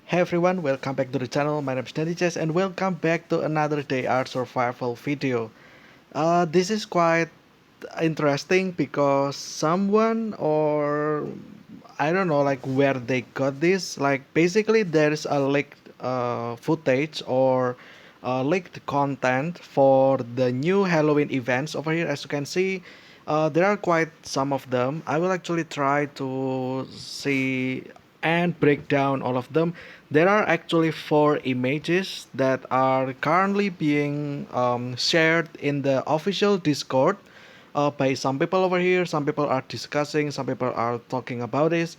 Hey everyone, welcome back to the channel. My name is Nandy and welcome back to another Day Art Survival video. This is quite interesting because someone or I don't know like where they got this. Like basically there's a leaked footage or leaked content for the new Halloween events over here. As you can see, there are quite some of them. I will actually try to see and break down all of them. There are actually four images that are currently being shared in the official Discord by some people over here. Some people are discussing, some people are talking about this,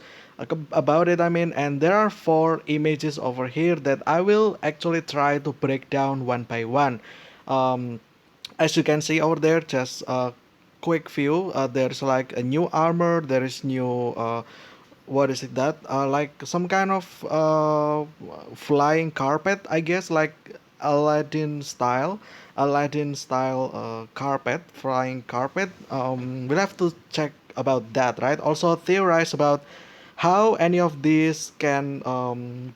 about it. I mean, and there are four images over here that I will actually try to break down one by one. Um, as you can see over there, just a quick view. There's like a new armor. There is new. What is it that like some kind of flying carpet, I guess, like aladdin style carpet, flying carpet. We'll have to check about that, right? Also theorize about how any of these can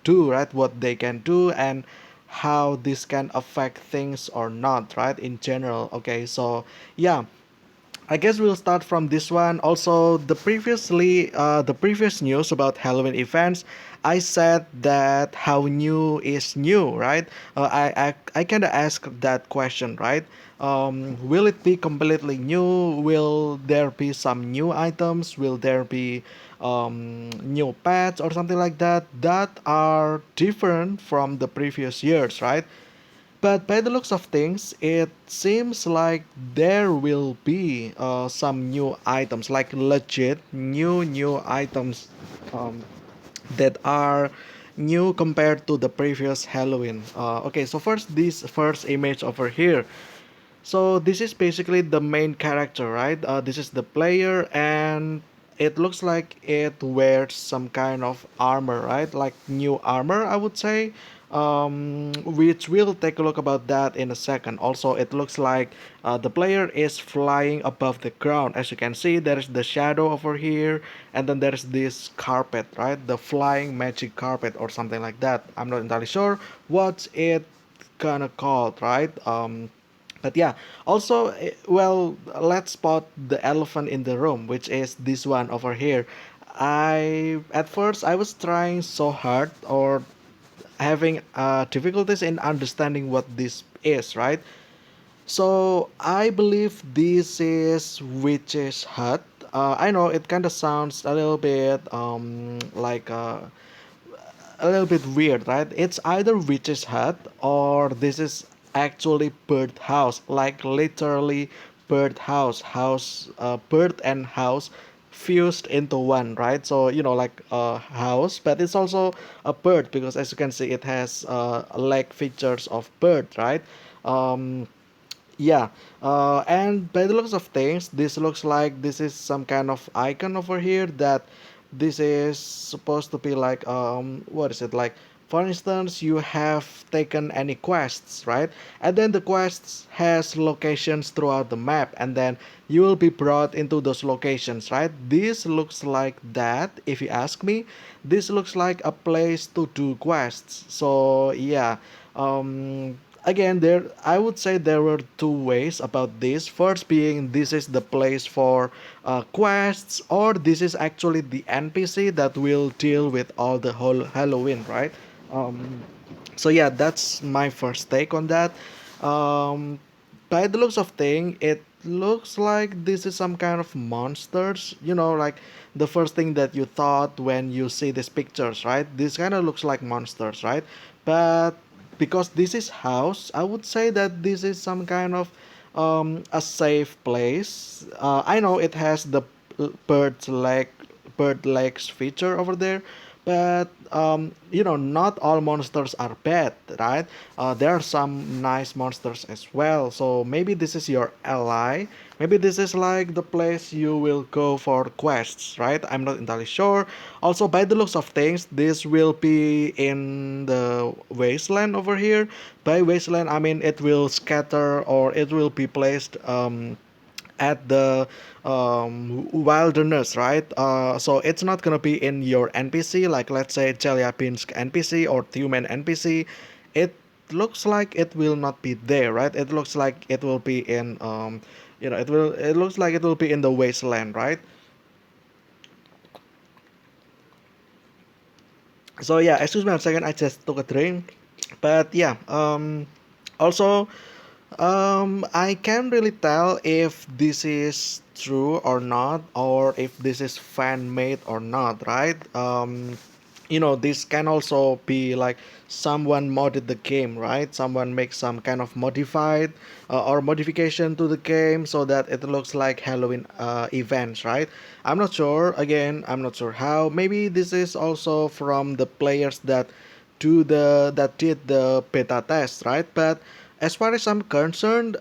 do, right? What they can do and how this can affect things or not, right? In general. Okay, so yeah, I guess we'll start from this one. Also, the previous news about Halloween events, I said that how new is new, right? I kind of asked that question, right? Will it be completely new? Will there be some new items? Will there be new pets or something like that that are different from the previous years, right? But by the looks of things, it seems like there will be some new items, like legit new items um, that are new compared to the previous Halloween. Okay, so first this first image over here. So this is basically the main character, right? This is the player, and it looks like it wears some kind of armor, right? Like new armor, I would say. Which we'll take a look about that in a second. Also, it looks like the player is flying above the ground. As you can see, there is the shadow over here, and then there's this carpet, right? The flying magic carpet or something like that. I'm not entirely sure what's it kind of called, right? But yeah, also, well, let's spot the elephant in the room, which is this one over here. At first I was trying so hard or having difficulties in understanding what this is, right? So I believe this is witch's hut. I know it kind of sounds a little bit like a little bit weird, right? It's either witch's hut or this is actually bird house, like literally bird bird and house fused into one, right? So like a house, but it's also a bird because as you can see, it has leg features of bird, right? Um, yeah, and by the looks of things, this looks like this is some kind of icon over here that this is supposed to be like what is it like? For instance, you have taken any quests, right? And then the quests has locations throughout the map, and then you will be brought into those locations, right? This looks like that. If you ask me, this looks like a place to do quests. So yeah, again, there I would say there were two ways about this. First being this is the place for quests, or this is actually the NPC that will deal with all the whole Halloween, right? um, so yeah, that's my first take on that. um, by the looks of thing, it looks like this is some kind of monsters, like the first thing that you thought when you see these pictures, right? This kind of looks like monsters, right? But because this is house, I would say that this is some kind of a safe place. I know it has the bird's leg bird legs feature over there, but not all monsters are bad, right? There are some nice monsters as well. So maybe this is your ally. Maybe this is like the place you will go for quests, right? I'm not entirely sure. Also, by the looks of things, this will be in the wasteland over here. By wasteland, I mean it will scatter or it will be placed at the wilderness, right? So it's not gonna be in your NPC, like let's say Chelyabinsk NPC or Tumen NPC. It looks like it will not be there, right? It looks like it will be in it looks like it will be in the wasteland, right? So yeah, excuse me a second, I just took a drink. But yeah, also I can't really tell if this is true or not, or if this is fan made or not, right? This can also be like someone modded the game, right? Someone makes some kind of modified or modification to the game so that it looks like Halloween events, right? I'm not sure. Again, I'm not sure how. Maybe this is also from the players that did the beta test, right? But as far as I'm concerned,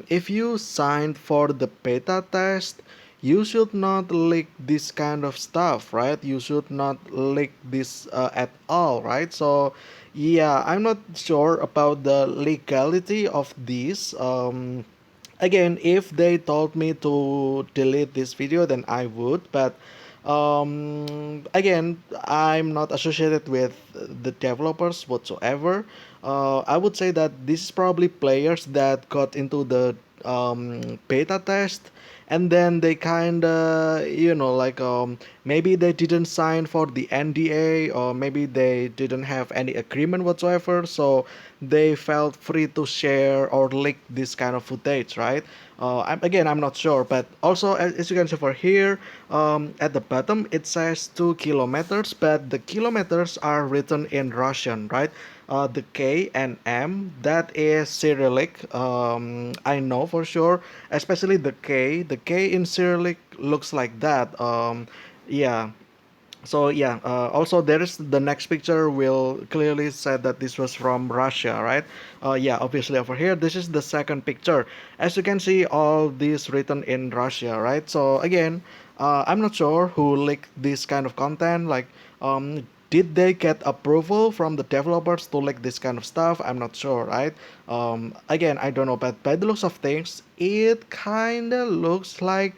if you signed for the beta test, you should not leak this kind of stuff, right? You should not leak this at all, right? So, yeah, I'm not sure about the legality of this. Again, if they told me to delete this video, then I would, but again, I'm not associated with the developers whatsoever. I would say that this is probably players that got into the beta test, and then they kind of, maybe they didn't sign for the NDA, or maybe they didn't have any agreement whatsoever, so they felt free to share or leak this kind of footage, right? I'm not sure, but also as you can see for here, at the bottom it says 2 kilometers, but the kilometers are written in Russian, right? The K and M, that is Cyrillic. I know for sure, especially the K. The K in Cyrillic looks like that. Yeah, so yeah, also there is the next picture will clearly say that this was from Russia, right? Yeah, obviously over here this is the second picture. As you can see, all this written in Russia, right? So again, I'm not sure who leaked this kind of content. Like, did they get approval from the developers to leak this kind of stuff? I'm not sure, right? Again, I don't know, but by the looks of things, it kind of looks like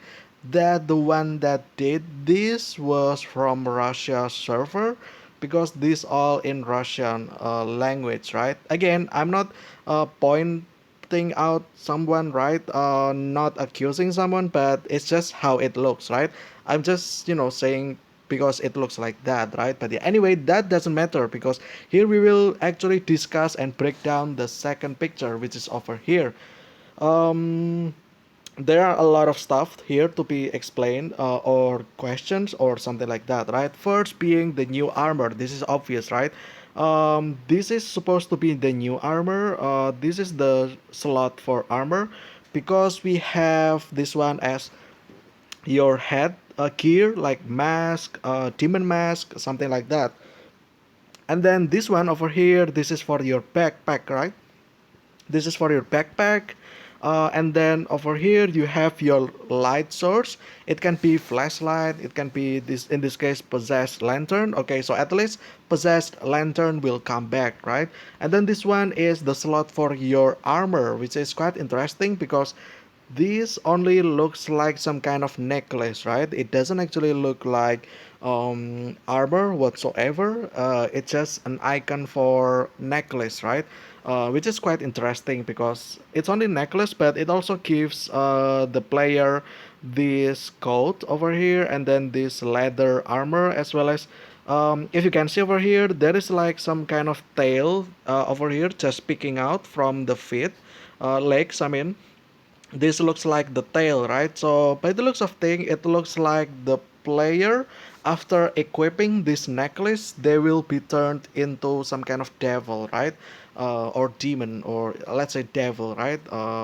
that the one that did this was from Russia server, because this all in Russian language, right? Again, I'm not pointing out someone, right? Not accusing someone, but it's just how it looks, right? I'm just saying because it looks like that, right? But yeah, anyway, that doesn't matter, because here we will actually discuss and break down the second picture, which is over here. um there are a lot of stuff here to be explained, or questions or something like that, right? First being the new armor. This is obvious, right? This is supposed to be the new armor. This is the slot for armor, because we have this one as your head gear, like mask, demon mask, something like that. And then this one over here, this is for your backpack, right? This is for your backpack. And then over here you have your light source. It can be flashlight, it can be this, in this case, possessed lantern. Okay, so at least possessed lantern will come back, right? And then this one is the slot for your armor, which is quite interesting, because this only looks like some kind of necklace, right? It doesn't actually look like armor whatsoever. It's just an icon for necklace, right? Which is quite interesting, because it's only necklace, but it also gives the player this coat over here, and then this leather armor, as well as if you can see over here, there is like some kind of tail over here just peeking out from the feet, legs, I mean. This looks like the tail, right? So by the looks of thing, it looks like the player, after equipping this necklace, they will be turned into some kind of devil, right? Or demon, or let's say devil, right?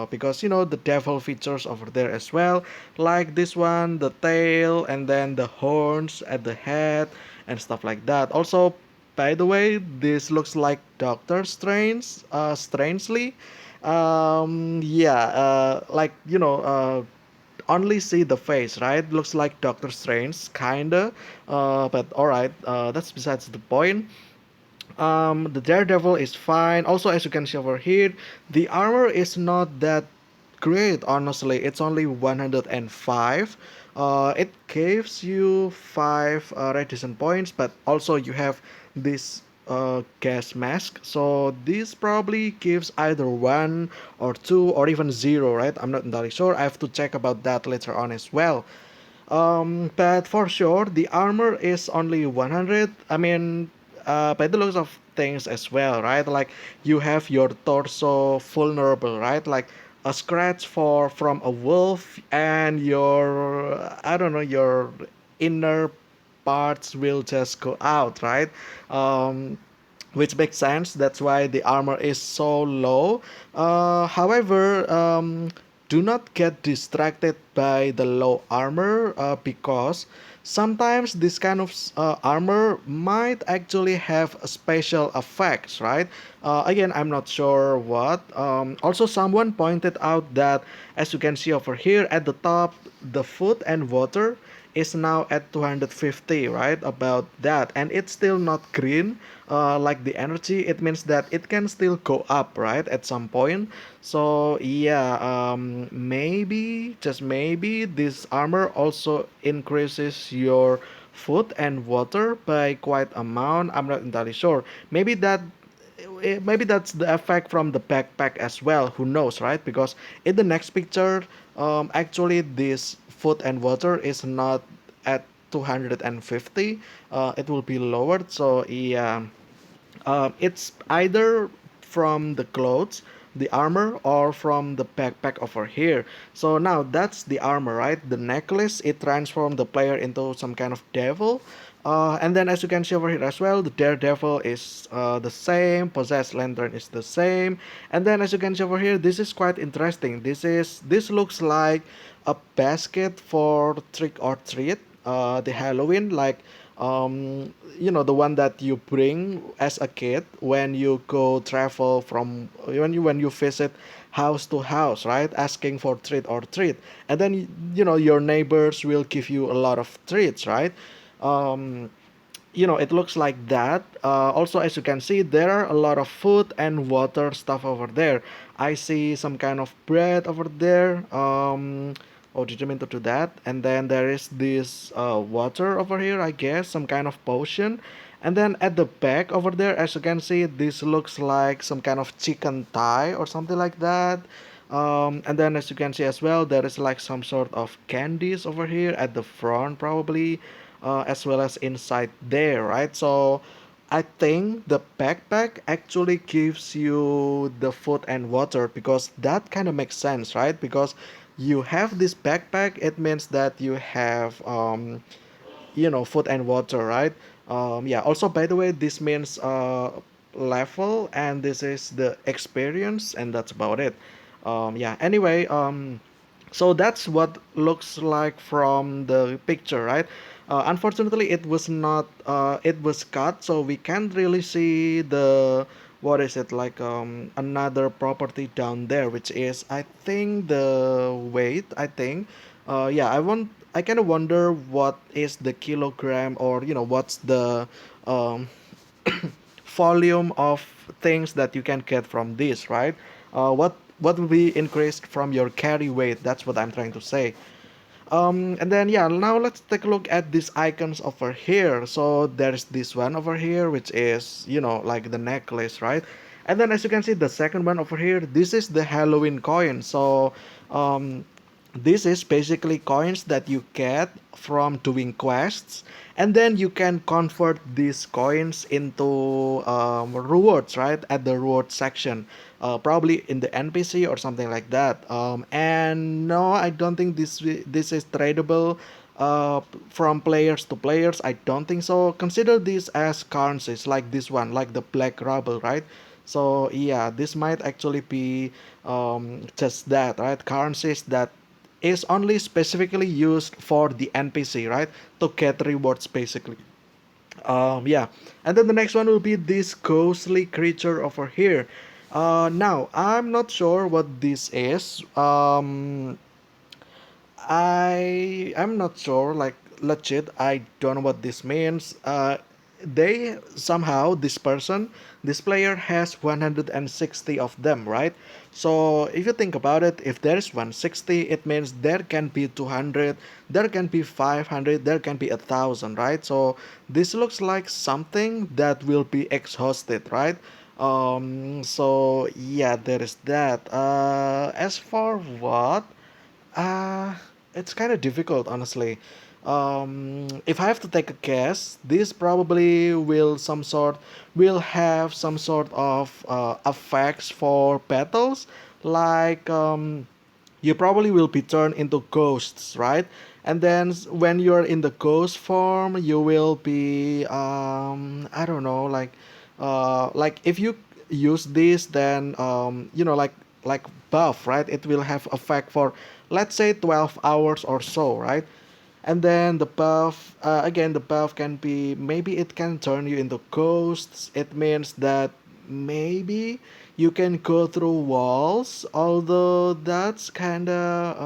Because the devil features over there as well, like this one, the tail, and then the horns at the head and stuff like that. Also, by the way, this looks like Doctor Strange, strangely. Yeah, like only see the face, right? Looks like Doctor Strange, kinda. But all right, that's besides the point. The Daredevil is fine. Also, as you can see over here, the armor is not that great, honestly. It's only 105. It gives you 5 radiation points, but also you have this gas mask. So this probably gives either 1 or 2 or even 0, right? I'm not entirely sure. I have to check about that later on as well. But for sure, the armor is only 100. I mean, by the looks of things as well, right? Like you have your torso vulnerable, right? Like a scratch for from a wolf, and your I don't know, your inner parts will just go out, right? Um, which makes sense. That's why the armor is so low. However, do not get distracted by the low armor because sometimes this kind of armor might actually have special effects, right? Again, I'm not sure what. Also, someone pointed out that, as you can see over here at the top, the food and water is now at 250, right? About that, and it's still not green like the energy. It means that it can still go up, right, at some point. So yeah, maybe, just maybe, this armor also increases your food and water by quite amount. I'm not entirely sure. Maybe that's the effect from the backpack as well. Who knows, right? Because in the next picture, actually this food and water is not at 250. It will be lowered. So yeah, it's either from the clothes, the armor, or from the backpack over here. So now that's the armor, right? The necklace, it transformed the player into some kind of devil. And then as you can see over here as well, the daredevil is the same, possessed lantern is the same. And then as you can see over here, this is quite interesting. This looks like a basket for trick or treat, the Halloween, like the one that you bring as a kid when you go travel from when you visit house to house, right, asking for treat or treat. And then your neighbors will give you a lot of treats, right? um, it looks like that. Also, as you can see, there are a lot of food and water stuff over there. I see some kind of bread over there. Oh, did you mean to do that? And then there is this water over here, I guess, some kind of potion. And then at the back over there, as you can see, this looks like some kind of chicken thigh or something like that. And then as you can see as well, there is like some sort of candies over here at the front, probably, as well as inside there, right? So I think the backpack actually gives you the food and water, because that kind of makes sense, right? Because you have this backpack, it means that you have food and water, right? Yeah, also, by the way, this means level, and this is the experience, and that's about it. Yeah, anyway, so that's what looks like from the picture, right? Unfortunately, it was not it was cut, so we can't really see the, what is it, like, another property down there, which is, I think, the weight, I think. Yeah, I kind of wonder what is the kilogram, or what's the um, volume of things that you can get from this, right? What will be increased from your carry weight? That's what I'm trying to say. And then yeah, now let's take a look at these icons over here. So there's this one over here, which is, like the necklace, right? And then as you can see, the second one over here, this is the Halloween coin. So um, this is basically coins that you get from doing quests, and then you can convert these coins into rewards, right, at the reward section, probably in the NPC or something like that. And no, I don't think this is tradable from players to players. I don't think so. Consider this as currencies, like this one, like the black rubble, right? So yeah, this might actually be just that, right? Currencies that is only specifically used for the NPC, right? To get rewards, basically. Yeah. And then the next one will be this ghostly creature over here. Now, I'm not sure what this is. I'm not sure, like, legit, I don't know what this means. they somehow this player has 160 of them, right? So if you think about it, if there is 160, it means there can be 200, there can be 500, there can be 1,000, right? So this looks like something that will be exhausted, right? So yeah, there is that. As for what, uh, it's kind of difficult, honestly. If I have to take a guess, this probably will have some sort of effects for battles, like you probably will be turned into ghosts, right? And then when you're in the ghost form, you will be I don't know, like if you use this, then like buff, right? It will have effect for, let's say, 12 hours or so, right? And then the buff, again, the buff can be, maybe it can turn you into ghosts. It means that maybe you can go through walls, although that's kind of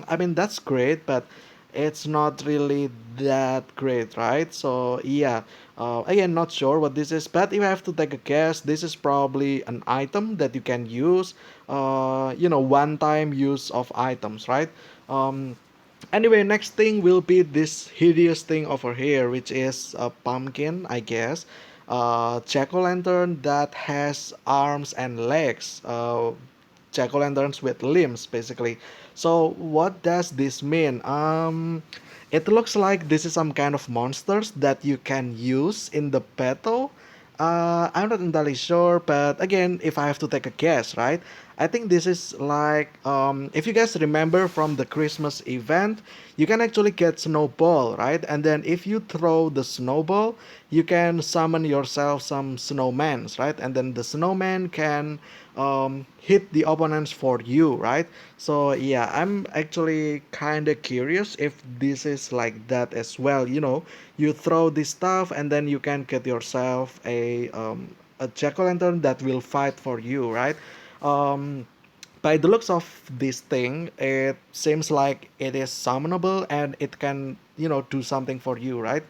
I mean, that's great, but it's not really that great, right? So yeah, again, not sure what this is, but if I have to take a guess, this is probably an item that you can use, one time use of items, right? Anyway, next thing will be this hideous thing over here, which is a pumpkin, I guess. Jack-o'-lantern that has arms and legs. Jack-o'-lanterns with limbs, basically. So what does this mean? It looks like this is some kind of monsters that you can use in the battle. I'm not entirely sure, but again, if I have to take a guess, right? I think this is like, if you guys remember from the Christmas event, you can actually get snowball, right? And then if you throw the snowball, you can summon yourself some snowmans, right? And then the snowman can hit the opponents for you, right? So yeah, I'm actually kind of curious if this is like that as well. You throw this stuff and then you can get yourself a jack-o'-lantern that will fight for you, right? um, by the looks of this thing, it seems like it is summonable and it can, do something for you, right?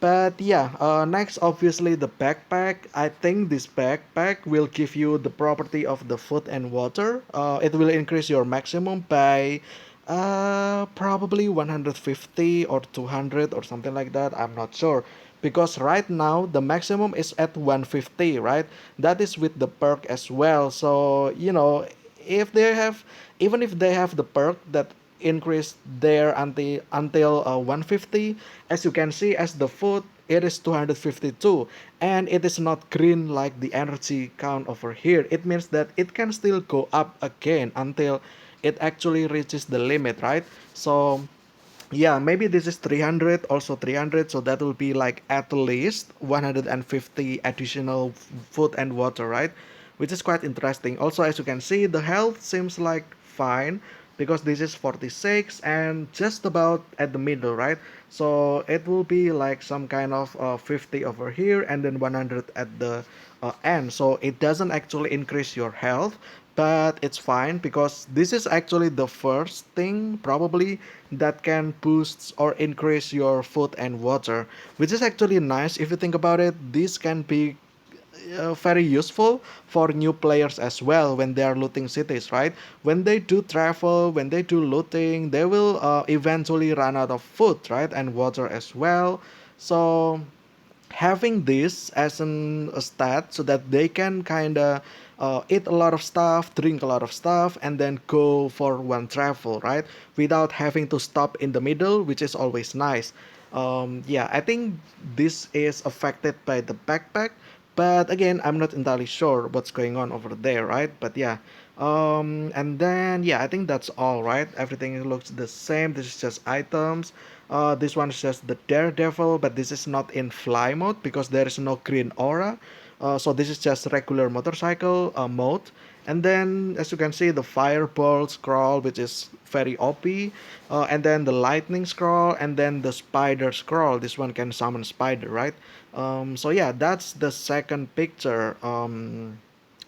But yeah, next, obviously, the backpack. I think this backpack will give you the property of the food and water. It will increase your maximum by probably 150 or 200 or something like that. I'm not sure. Because right now, the maximum is at 150, right? That is with the perk as well. So, if they have, even if they have the perk that increase there until 150, as you can see, as the food, it is 252, and it is not green like the energy count over here. It means that it can still go up again until it actually reaches the limit, right? So yeah, maybe this is 300, also 300, so that will be like at least 150 additional food and water, right? Which is quite interesting. Also, as you can see, the health seems like fine because this is 46 and just about at the middle, right? So it will be like some kind of 50 over here and then 100 at the end. So it doesn't actually increase your health, but it's fine because this is actually the first thing probably that can boost or increase your food and water, which is actually nice. If you think about it, this can be very useful for new players as well when they are looting cities, right? When they do travel, when they do looting, they will eventually run out of food, right, and water as well. So having this as a stat so that they can kind of eat a lot of stuff, drink a lot of stuff, and then go for one travel, right? Without having to stop in the middle, which is always nice. Yeah, I think this is affected by the backpack, but again, I'm not entirely sure what's going on over there, right? But yeah, and then yeah, I think that's all, right? Everything looks the same. This is just items. This one is just the Daredevil, but this is not in fly mode because there is no green aura. So this is just regular motorcycle mode. And then, as you can see, the Fireball Scroll, which is very OP. And then the Lightning Scroll, and then the Spider Scroll. This one can summon Spider, right? So yeah, that's the second picture.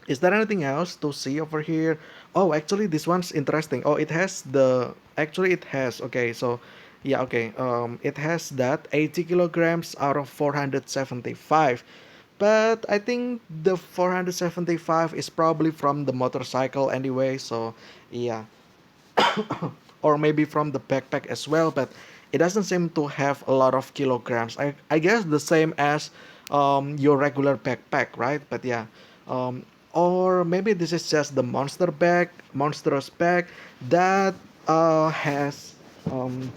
Is there anything else to see over here? Oh, actually, this one's interesting. Oh, it has the. Actually, it has. Okay, so Yeah, okay. It has that 80 kilograms out of 475. But I think the 475 is probably from the motorcycle anyway, so yeah. Or maybe from the backpack as well, but it doesn't seem to have a lot of kilograms. I guess the same as your regular backpack, right? But yeah. Um, or maybe this is just the monstrous bag that has um,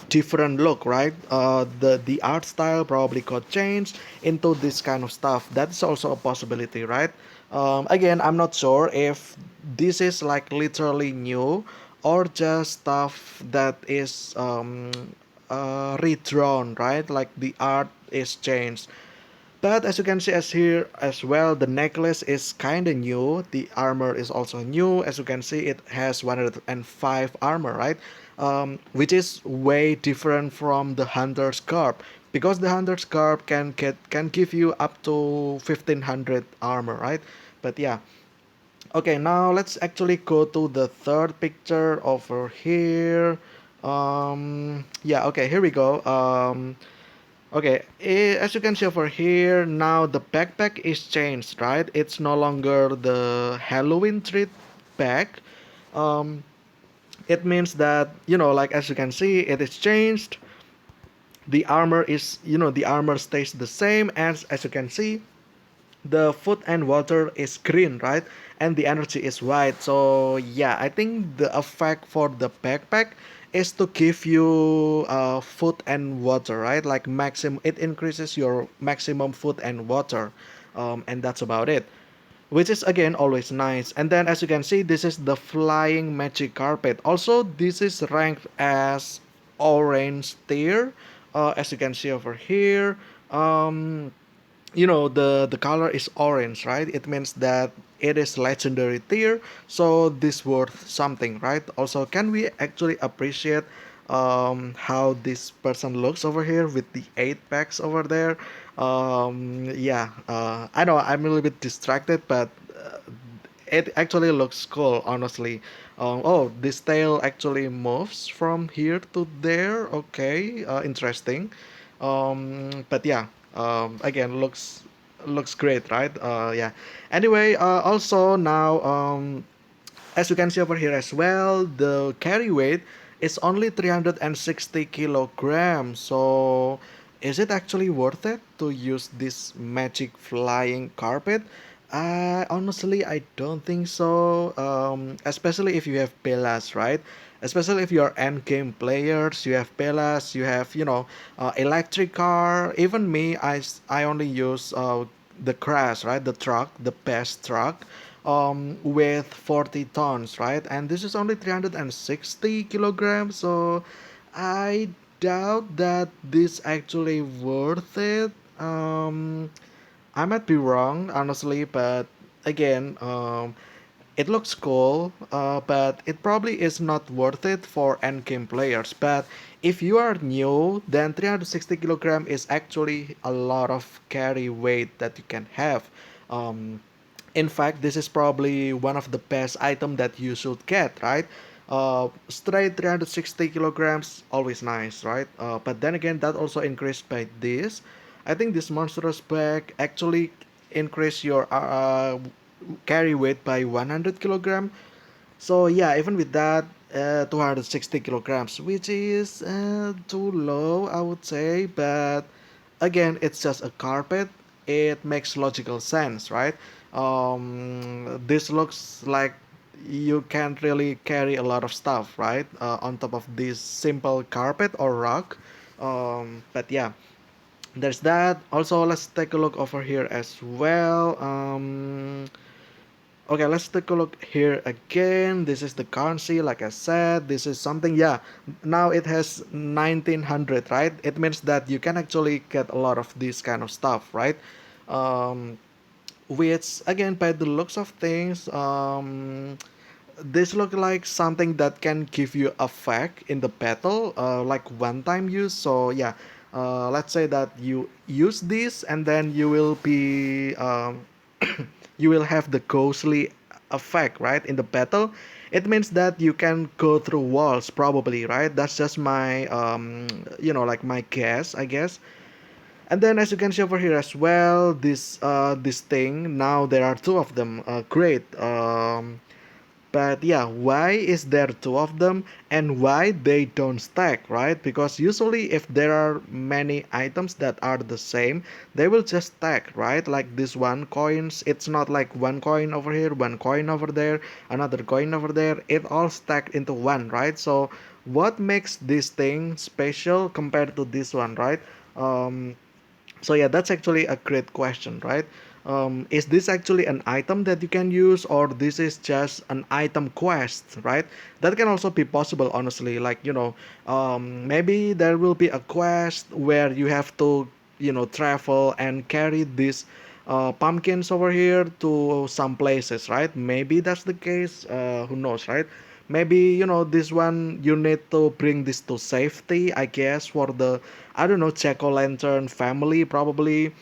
different look, right? The art style probably got changed into this kind of stuff. That's also a possibility, right? Again, I'm not sure if this is like literally new or just stuff that is redrawn, right? Like the art is changed. But as you can see as here as well, the necklace is kinda new. The armor is also new. As you can see, it has 105 armor, right? Which is way different from the hunter's garb, because the hunter's garb can give you up to 1500 armor, right? But yeah. Okay, now let's actually go to the third picture over here. Yeah, okay, here we go. Okay, as you can see over here, now the backpack is changed, right? It's no longer the Halloween treat bag. Um, it means that, like as you can see, it is changed. The armor is, the armor stays the same as you can see. The food and water is green, right? And the energy is white. So yeah, I think the effect for the backpack is to give you food and water, right? Like maximum, it increases your maximum food and water, and that's about it. Which is again always nice. And then as you can see, this is the flying magic carpet. Also, this is ranked as orange tier, as you can see over here. Um, the color is orange, right? It means that it is legendary tier, so this worth something, right? Also, can we actually appreciate how this person looks over here with the 8 packs over there? Yeah, I know I'm a little bit distracted, but it actually looks cool, honestly. Oh, this tail actually moves from here to there. Okay, interesting. But yeah, again, looks great, right? Yeah. Anyway, also now, as you can see over here as well, the carry weight is only 360 kilograms. So, is it actually worth it to use this magic flying carpet? Honestly, I don't think so. Especially if you have Pelas, right? Especially if you're end game players, you have Pelas, you have electric car. Even me, I only use the Crash, right? The truck, the best truck, with 40 tons, right? And this is only 360 kilograms, so I doubt that this actually worth it. I might be wrong, honestly, but again, it looks cool, but it probably is not worth it for endgame players. But if you are new, then 360 kilogram is actually a lot of carry weight that you can have. Um, in fact, this is probably one of the best item that you should get, right? Straight 360 kilograms, always nice, right? But then again, that also increased by this. I think this monstrous bag actually increase your carry weight by 100 kilogram. So yeah, even with that, 260 kilograms, which is too low, I would say. But again, it's just a carpet. It makes logical sense, right? This looks like you can't really carry a lot of stuff, right? On top of this simple carpet or rug. But yeah, there's that. Also, let's take a look over here as well. Okay, let's take a look here again. This is the currency, like I said. This is something, yeah. Now it has 1900, right? It means that you can actually get a lot of this kind of stuff, right? Um, which, again, by the looks of things, this look like something that can give you effect in the battle, like one-time use. So yeah, let's say that you use this and then you will be you will have the ghostly effect, right, in the battle, it means that you can go through walls probably, right? That's just my like my guess, I guess. And then as you can see over here as well, this thing, now there are two of them. Great. But yeah, why is there two of them and why they don't stack, right? Because usually if there are many items that are the same, they will just stack, right? Like this one coins, it's not like one coin over here, one coin over there, another coin over there. It all stacked into one, right? So what makes this thing special compared to this one, right? Um, so yeah, that's actually a great question, right? Is this actually an item that you can use, or this is just an item quest, right? That can also be possible, honestly. Like, maybe there will be a quest where you have to, travel and carry these pumpkins over here to some places, right? Maybe that's the case. Who knows, right? Maybe this one you need to bring this to safety, I guess, for the, I don't know, jack-o'-lantern family probably.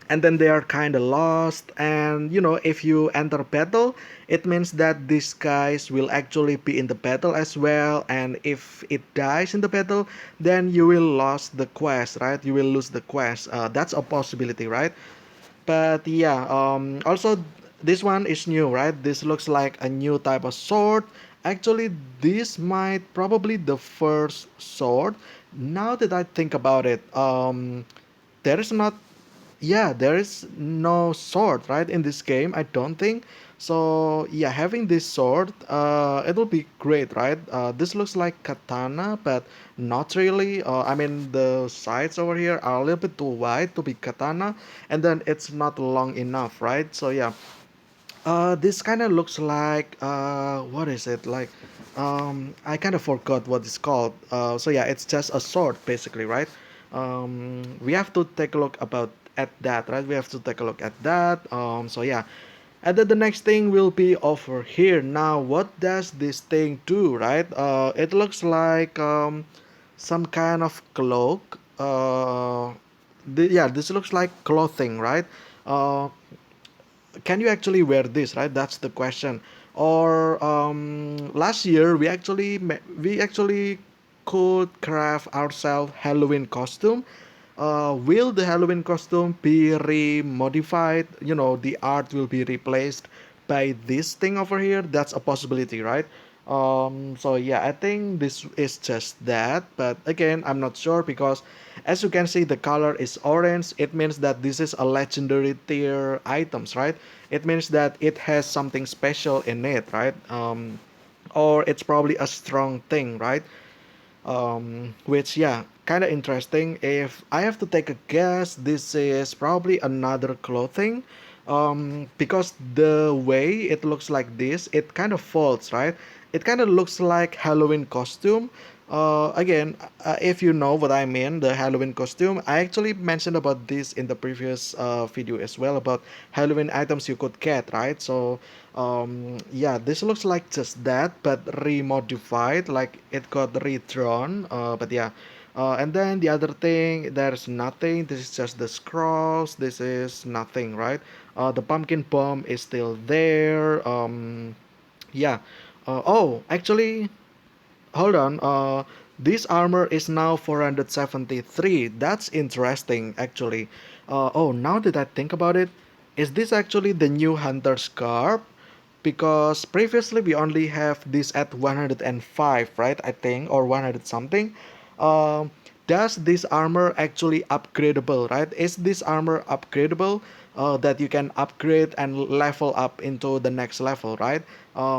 And then they are kind of lost, and if you enter battle, it means that these guys will actually be in the battle as well, and if it dies in the battle, then you will lose the quest, right? You will lose the quest. That's a possibility, right? But yeah, also this one is new, right? This looks like a new type of sword. Actually, this might probably the first sword. Now that I think about it, there is not, yeah, there is no sword, right, in this game, I don't think. So yeah, having this sword, it'll be great, right? This looks like katana, but not really. I mean, the sides over here are a little bit too wide to be katana, and then it's not long enough, right? So yeah, this kind of looks like, what is it like? I kind of forgot what it's called. So yeah, it's just a sword basically, right? We have to take a look about at that, right? We have to take a look at that. So yeah, and then the next thing will be over here. Now, what does this thing do, right? It looks like some kind of cloak. Yeah, this looks like clothing, right? Uh, can you actually wear this, right? That's the question. Or last year we actually could craft ourselves Halloween costume. Will the Halloween costume be remodified? The art will be replaced by this thing over here. That's a possibility, right? So yeah, I think this is just that, but again, I'm not sure because as you can see, the color is orange. It means that this is a legendary tier items, right? It means that it has something special in it, right? Or it's probably a strong thing, right? Which yeah, kind of interesting. If I have to take a guess, this is probably another clothing, because the way it looks like this, it kind of folds, right? It kind of looks like Halloween costume. Again, if you know what I mean, the Halloween costume, I actually mentioned about this in the previous video as well, about Halloween items you could get, right? So yeah, this looks like just that, but remodified, like it got redrawn. But yeah, and then the other thing, there's nothing. This is just the scrolls. This is nothing, right? The pumpkin bomb is still there. Yeah. Oh, actually, hold on. This armor is now 473. That's interesting, actually. Oh, now that I think about it, is this actually the new Hunter's Garb? Because previously we only have this at 105, right? I think, or 100 something. Um, does this armor actually upgradable, right? Is this armor upgradable? That you can upgrade and level up into the next level, right?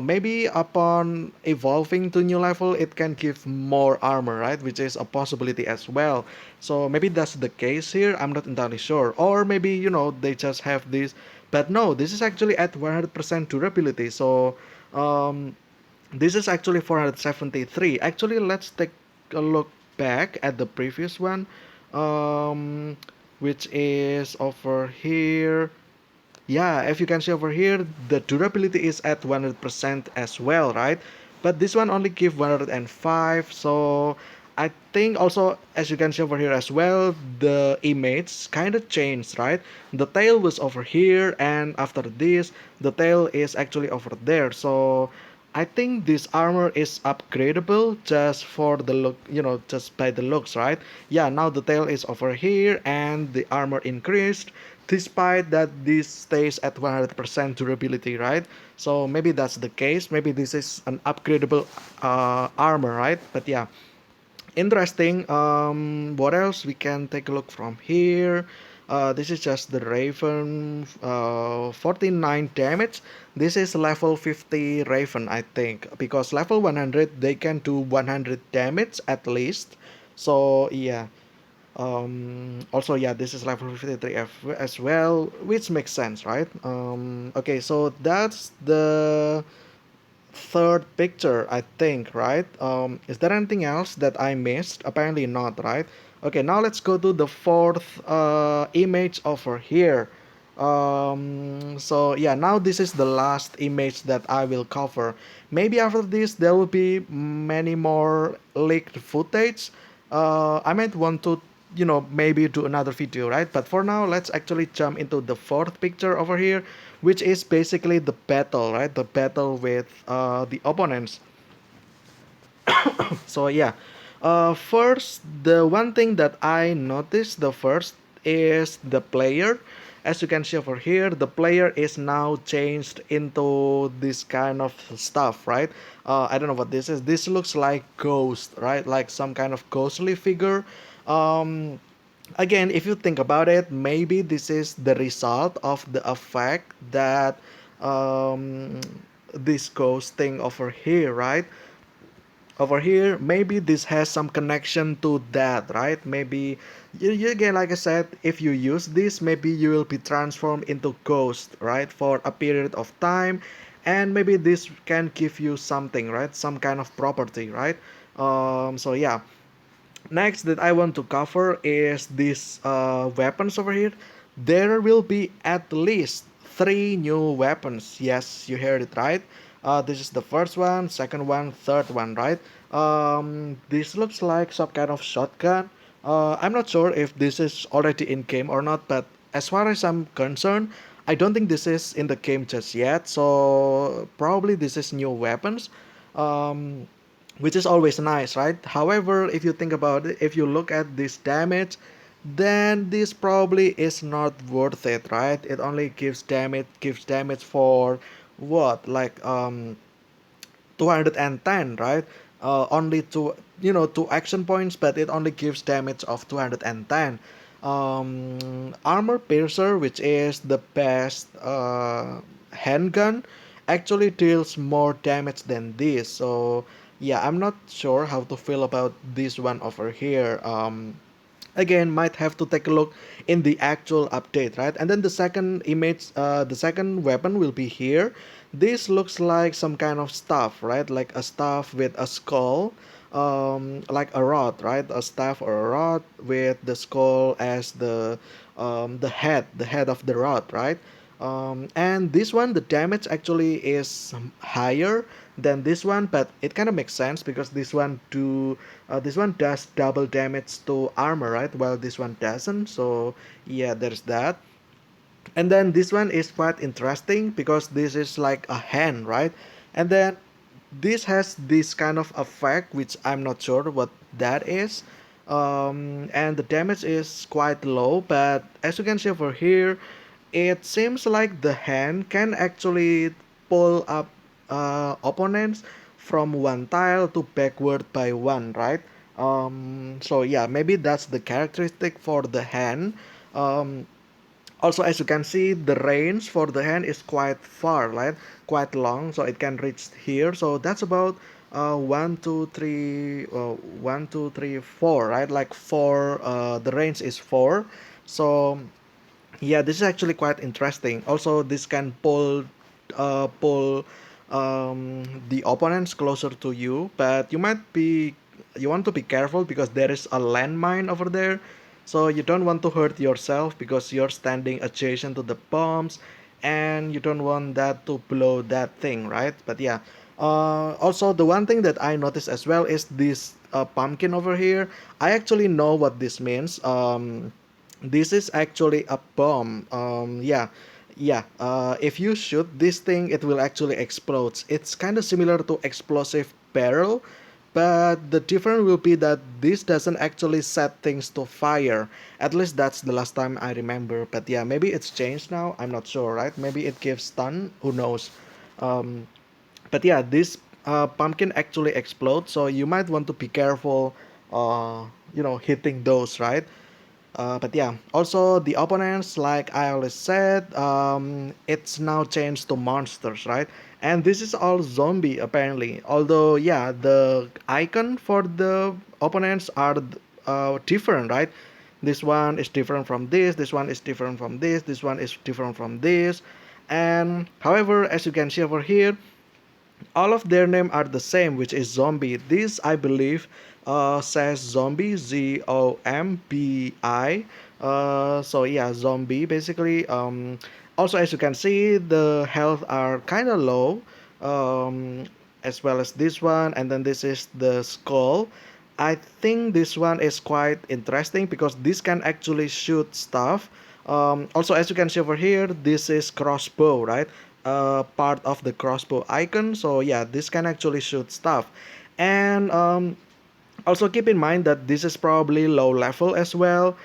Maybe upon evolving to new level, it can give more armor, right? Which is a possibility as well. So maybe that's the case here. I'm not entirely sure. Or maybe, they just have this. But no, this is actually at 100% durability. So um, this is actually 473. Actually, let's take a look back at the previous one, um, which is over here. Yeah, if you can see over here, the durability is at 100% as well, right? But this one only give 105, so I think also, as you can see over here as well, the image kind of changed, right? The tail was over here, and after this, the tail is actually over there. So I think this armor is upgradable just for the look, just by the looks, right? Yeah, now the tail is over here, and the armor increased, despite that this stays at 100% durability, right? So maybe that's the case. Maybe this is an upgradable armor, right? But yeah, interesting. What else we can take a look from here? This is just the Raven, 49 damage. This is level 50 Raven, I think, because level 100 they can do 100 damage at least. So yeah. Also, yeah, this is level 53 as well, which makes sense, right? Okay, so that's the third picture, I think, right? Is there anything else that I missed? Apparently not, right? Okay, now let's go to the fourth image over here. So yeah, now this is the last image that I will cover. Maybe after this there will be many more leaked footage. I might want to, maybe do another video, right? But for now, let's actually jump into the fourth picture over here, which is basically the battle, right? The battle with the opponents. So yeah, first, the one thing that I noticed the first is the player. As you can see over here, the player is now changed into this kind of stuff, right? I don't know what this is. This looks like ghost, right? Like some kind of ghostly figure. Um, Again, if you think about it, maybe this is the result of the effect that um, this ghost thing over here, right? Over here, maybe this has some connection to that, right? Maybe you again, like I said, if you use this, maybe you will be transformed into ghost, right, for a period of time, and maybe this can give you something, right, some kind of property, right? So yeah, next that I want to cover is these weapons over here. There will be at least three new weapons. Yes, you heard it right. This is the first one, second one, third one, right? This looks like some kind of shotgun. I'm not sure if this is already in game or not, but as far as I'm concerned, I don't think this is in the game just yet. So probably this is new weapons. Um, which is always nice, right? However, if you think about it, if you look at this damage, then this probably is not worth it, right? It only gives damage for what, like 210, right? Only two action points, but it only gives damage of 210. Armor piercer, which is the best handgun, actually deals more damage than this. So yeah, I'm not sure how to feel about this one over here. Again, might have to take a look in the actual update, right? And then the second image, the second weapon will be here. This looks like some kind of staff, right? Like a staff with a skull, like a rod, right? A staff or a rod with the skull as the head of the rod, right? And this one, the damage actually is higher than this one, but it kind of makes sense because this one does double damage to armor, right? While this one doesn't. So yeah, there's that. And then this one is quite interesting because this is like a hand, right? And then this has this kind of effect which I'm not sure what that is. And the damage is quite low, but as you can see over here, it seems like the hand can actually pull up opponents from one tile to backward by one, right? So yeah, maybe that's the characteristic for the hand. um, Also, as you can see, the range for the hand is quite far, right? Quite long, so it can reach here. So that's about 4, right? Like four, the range is 4. So yeah, this is actually quite interesting. Also, this can pull the opponents closer to you, but you want to be careful because there is a landmine over there. So you don't want to hurt yourself because you're standing adjacent to the bombs, and you don't want that to blow that thing, right? But yeah, Also, the one thing that I noticed as well is this pumpkin over here. I actually know what this means. This is actually a bomb. Yeah, yeah. If you shoot this thing, it will actually explode. It's kind of similar to explosive barrel, but the difference will be that this doesn't actually set things to fire. At least that's the last time I remember. But yeah, maybe it's changed now. I'm not sure, right? Maybe it gives stun. Who knows? Um, but yeah, this pumpkin actually explodes, so you might want to be careful, hitting those, right? But yeah, also the opponents, like I always said, it's now changed to monsters, right? And this is all zombie apparently. Although yeah, the icon for the opponents are different, right? This one is different from this. This one is different from this. This one is different from this. And however, as you can see over here, all of their name are the same, which is zombie. This I believe says zombie, ZOMBI. So yeah, zombie basically. Also, as you can see, the health are kind of low, um, as well as this one, and then this is the skull. I think this one is quite interesting because this can actually shoot stuff. Also, as you can see over here, this is crossbow, right? Part of the crossbow icon. So yeah, this can actually shoot stuff. And also keep in mind that this is probably low level as well.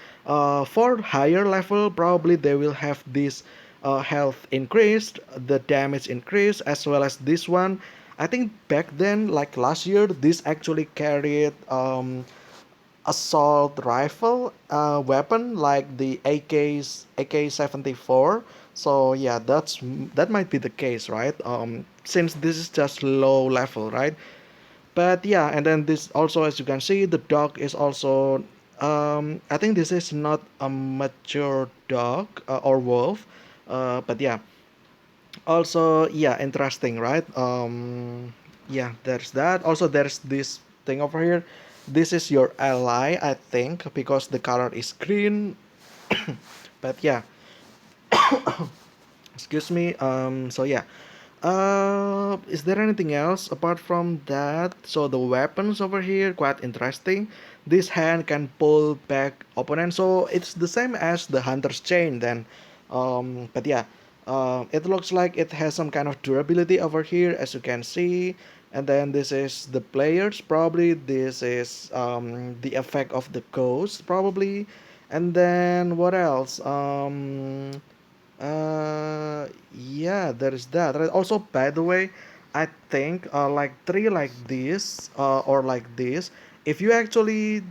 For higher level, probably they will have this health increased, the damage increased, as well as this one. I think back then, like last year, this actually carried assault rifle weapon like the AK-74. So yeah, that might be the case, right? Since this is just low level, right? But yeah, and then this also, as you can see, the dog is also. I think this is not a mature dog or wolf, but yeah, also yeah, interesting, right? Yeah, there's that. Also, there's this thing over here. This is your ally, I think, because the color is green. But yeah, excuse me. So yeah. Is there anything else apart from that? So the weapons over here quite interesting. This hand can pull back opponent, so it's the same as the hunter's chain then. But yeah, it looks like it has some kind of durability over here, as you can see. And then this is the players. Probably this is the effect of the ghost probably. And then what else? Yeah, there is that. Right? Also, by the way, I think like three like this or like this, if you actually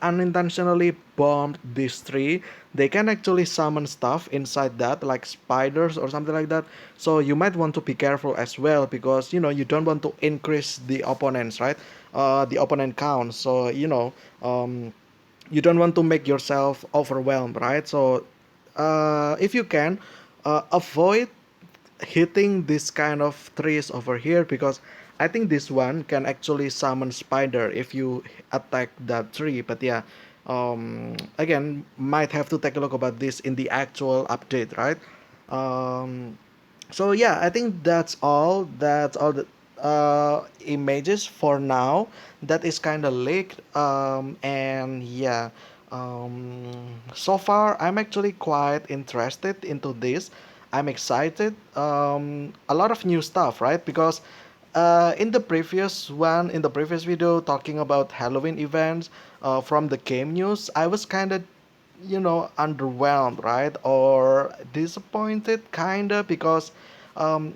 unintentionally bomb this tree, they can actually summon stuff inside that, like spiders or something like that. So you might want to be careful as well because you don't want to increase the opponents, right? The opponent count. So you don't want to make yourself overwhelmed, right? So if you can avoid hitting this kind of trees over here because I think this one can actually summon spider if you attack that tree. But yeah, again, might have to take a look about this in the actual update, right? um, so yeah, I think that's all the images for now that is kind of leaked. And yeah, so far I'm actually quite interested into this. I'm excited. A lot of new stuff, right? Because in the previous video talking about Halloween events from the game news, I was kind of underwhelmed, right? Or disappointed, kinda, because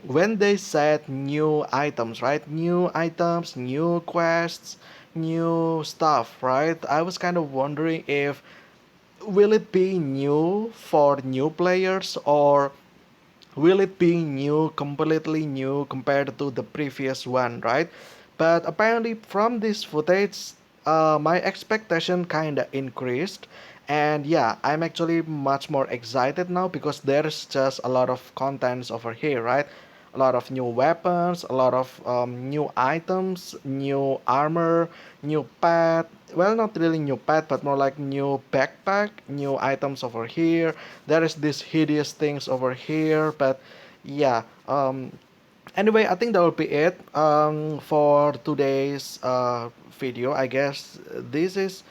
when they said new items, right? New items, new quests, new stuff, right? I was kind of wondering if will it be new for new players or will it be new, completely new compared to the previous one, right? But apparently, from this footage, my expectation kinda increased, and yeah, I'm actually much more excited now because there's just a lot of contents over here, right? A lot of new weapons, a lot of new items, new armor, new pet. Well, not really new pet, but more like new backpack, new items over here. There is this hideous things over here, but yeah, Anyway, I think that will be it for today's video. I guess this is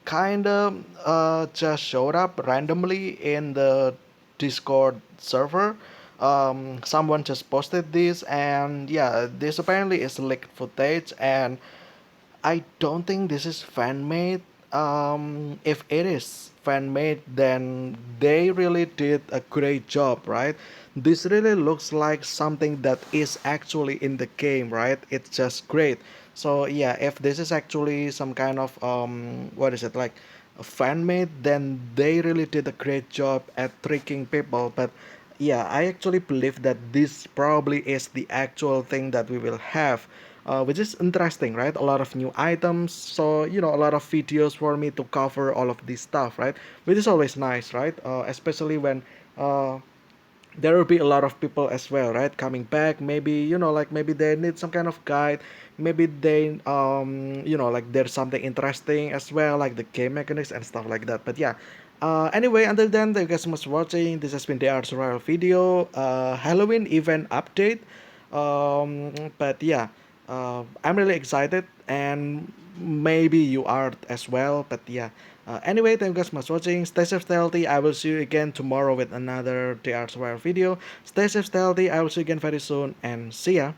kind of just showed up randomly in the Discord server. Someone just posted this, and yeah, this apparently is leaked footage, and I don't think this is fan made. If it is fan made, then they really did a great job, right? This really looks like something that is actually in the game, right? It's just great. So yeah, if this is actually some kind of what is it like a fan made, then they really did a great job at tricking people. But yeah, I actually believe that this probably is the actual thing that we will have, which is interesting, right? A lot of new items, so a lot of videos for me to cover all of this stuff, right? Which is always nice, right? Especially when uh, there will be a lot of people as well, right, coming back. Maybe like maybe they need some kind of guide. Maybe they like there's something interesting as well, like the game mechanics and stuff like that. But yeah, anyway, until then, thank you guys so much for watching. This has been the art survival video, Halloween event update. But yeah, I'm really excited, and maybe you are as well. But yeah, anyway, thank you guys so much for watching. Stay safe, stay healthy. I will see you again tomorrow with another The Art Survival video. Stay safe, stay healthy. I will see you again very soon, and see ya.